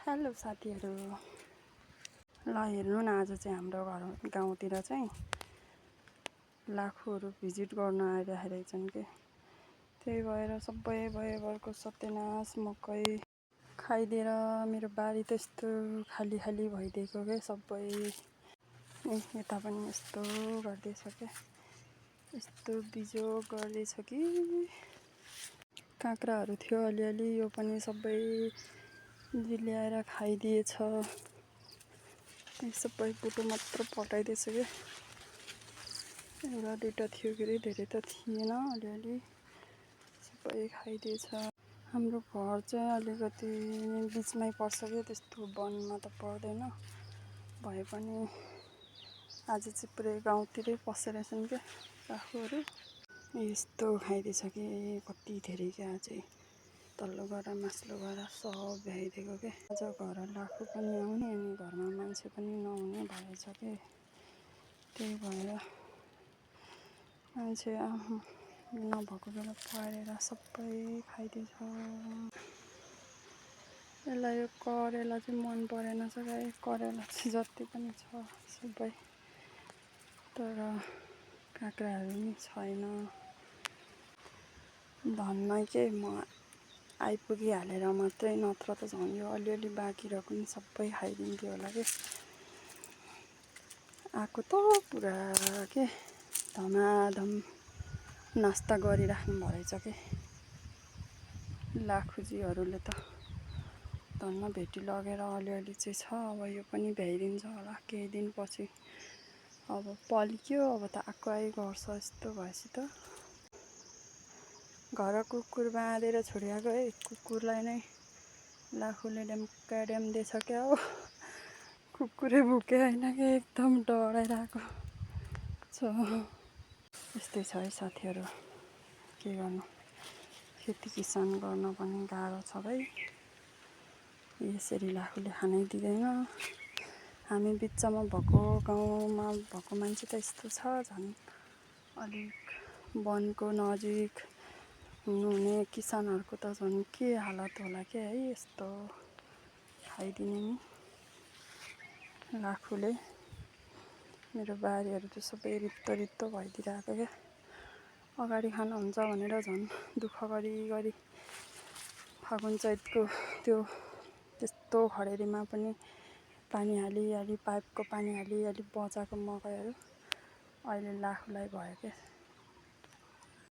Hello साथीहरू, ल हेर्नु न, आज चाहिँ हाम्रो घर गाउँतिर चाहिँ लाखुहरू भिजिट गर्न आइरहेको छन् के। त्यही भएर सबै भयभरको सत्यनाश मकै खाइदिएर मेरो बारी त यस्तो खाली खाली भइदिएको के। सबै यता पनि यस्तो गर्दैछ के, यस्तो बिजोग गर्दैछ कि। काँक्राहरू थियो अलिअलि, यो पनि सबै ल्याएर खाइदिएछ। सबै बुटो मात्र पटाइदिएछ क्या। एउटा दुइटा थियो के अरे, धेरै त थिएन, अलिअलि सबै खाइदिएछ। हाम्रो घर चाहिँ अलिकति बिचमै पर्छ क्या, त्यस्तो वनमा त पर्दैन। भए पनि आज चाहिँ पुरै गाउँतिरै पसेर छन् क्या लाखुहरू। यस्तो खाइदिएछ कि कति धेरै क्या। अझै तल्लो गरा मास्लो गरा सब भ्याइदिएको के। आज घर लाखु पनि आउने अनि घरमा मान्छे पनि नहुने भएछ के। त्यही भएर मान्छे नभएको बेला परेर सबै खाइदिएछ। यसलाई यो करेला चाहिँ मन परेन छ गाई। करेला चाहिँ जति पनि छ सबै, तर काँक्राहरू नि छैन। धनमै के म आइपुगिहालेर मात्रै, नत्र त झन् यो अलिअलि बाँकी रहेको नि सबै खाइदिन्थ्यो होला के। आएको त पुरा के धमाधम नास्ता गरिराख्नु भएछ के लाखुजीहरूले त। धन्न भेटी लगेर अलिअलि चाहिँ छ, अब यो पनि भ्याइदिन्छ होला केही दिनपछि। अब पल्क्यो, अब त आएको आइ गर्छ यस्तो भएपछि त। घर कुकुर बाँधेर छोडिआएको है, कुकुरलाई नै लाखुले ड्याम्का ड्याम्दैछ क्या हो। कुकुरै भुके होइन कि, एकदम डराइरहेको छ। यस्तै छ है साथीहरू, के गर्नु। खेती किसान गर्न पनि गाह्रो छ भाइ। यसरी लाखुले खानै दिँदैन। हामी बिचमा भएको गाउँमा भएको मान्छे त यस्तो छ, झन् अलिक वनको नजिक हुनुहुने किसानहरूको त झन् के हालत होला के है। यस्तो खाइदिने नि लाखुले। मेरो बारीहरू त सबै रित्तो रित्तो भइदिरहेको क्या। अगाडि खानुहुन्छ भनेर झन् दुःख गरी गरी फागुन चैतको त्यो त्यस्तो खडेरीमा पनि पानी हालिहाली, पाइपको पानी हालिहाली बचाएको मकैहरू अहिले लाखुलाई भयो क्या।